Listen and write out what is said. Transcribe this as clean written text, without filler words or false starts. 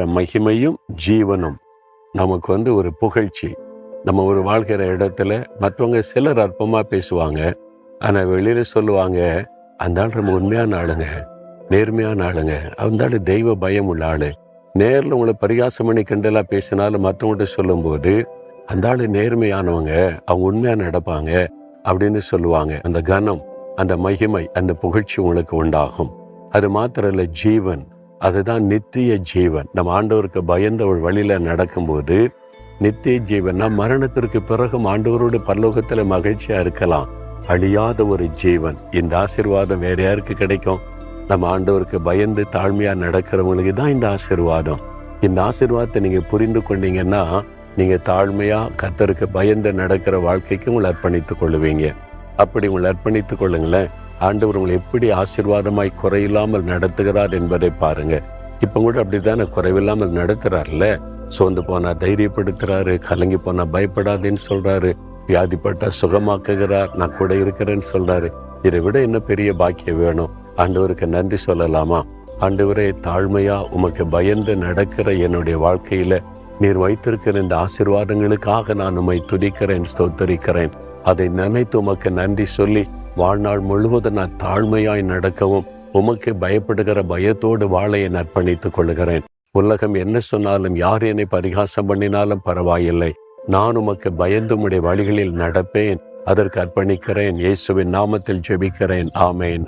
மகிமையும் ஜீவனும் நமக்கு ஒரு புகழ்ச்சி. நம்ம ஒரு வாழ்கிற இடத்துல மற்றவங்க சிலர் அற்பமா பேசுவாங்க, ஆனா வெளியில சொல்லுவாங்க, அந்த ஆள் நம்ம உண்மையான ஆளுங்க, நேர்மையான ஆளுங்க, அந்த ஆளு தெய்வ பயம் உள்ள ஆளு. நேரில் உங்களை பரிகாசம் பண்ணி கிண்டலா பேசினாலும் மற்றவங்கள்ட்ட சொல்லும்போது, அந்த ஆளு நேர்மையானவங்க, அவங்க உண்மையா நடப்பாங்க அப்படின்னு சொல்லுவாங்க. அந்த கனம், அந்த மகிமை, அந்த புகழ்ச்சி உங்களுக்கு உண்டாகும். அது மாத்திரம் இல்லை, ஜீவன், அதுதான் நித்திய ஜீவன். நம்ம ஆண்டவருக்கு பயந்த ஒரு வழியில நடக்கும்போது நித்திய ஜீவன். நாம் மரணத்திற்கு பிறகும் ஆண்டவரோடு பரலோகத்துல மகிழ்ச்சியா இருக்கலாம். அழியாத ஒரு ஜீவன். இந்த ஆசீர்வாதம் வேற யாருக்கு கிடைக்கும்? நம்ம ஆண்டவருக்கு பயந்து தாழ்மையா நடக்கிறவங்களுக்கு தான் இந்த ஆசீர்வாதம். இந்த ஆசீர்வாதத்தை நீங்க புரிந்து கொண்டீங்கன்னா, நீங்க தாழ்மையா கர்த்தருக்கு பயந்து நடக்கிற வாழ்க்கைக்கு உங்களை அர்ப்பணித்துக் கொள்ளுவீங்க. அப்படி உங்களை அர்ப்பணித்துக் கொள்ளுங்களேன், ஆண்டவர் உங்களை எப்படி ஆசீர்வாதமாய் குறையில்லாமல் நடத்துகிறார் என்பதை பாருங்க. இப்ப கூட அப்படித்தானே குறைவில்லாமல் நடத்துறாருல்ல. சோர்ந்து போனா தைரியப்படுத்துறாரு, கலங்கி போனா பயப்படாதேன்னு சொல்றாரு, வியாதிப்பட்டா சுகமாக்குகிறார், நான் கூட இருக்கிறேன்னு சொல்றாரு. இதை விட என்ன பெரிய பாக்கியம் வேணும்? ஆண்டவருக்கு நன்றி சொல்லலாமா? ஆண்டவரே, தாழ்மையா உமக்கு பயந்து நடக்கிற என்னுடைய வாழ்க்கையில நீர் வைத்திருக்கிற இந்த ஆசீர்வாதங்களுக்காக நான் உம்மை துதிக்கிறேன், ஸ்தோத்தரிக்கிறேன். அதை நினைத்து உமக்கு நன்றி சொல்லி வாழ்நாள் முழுவதும் நான் தாழ்மையாய் நடக்கவும் உமக்கு பயப்படுகிற பயத்தோடு வாழ என் அர்ப்பணித்துக் கொள்கிறேன். உலகம் என்ன சொன்னாலும், யார் என்னை பரிகாசம் பண்ணினாலும் பரவாயில்லை, நான் உமக்கு பயந்து உம்முடைய வழிகளில் நடப்பேன். அதற்கு அர்ப்பணிக்கிறேன். இயேசுவின் நாமத்தில் ஜெபிக்கிறேன். ஆமேன்.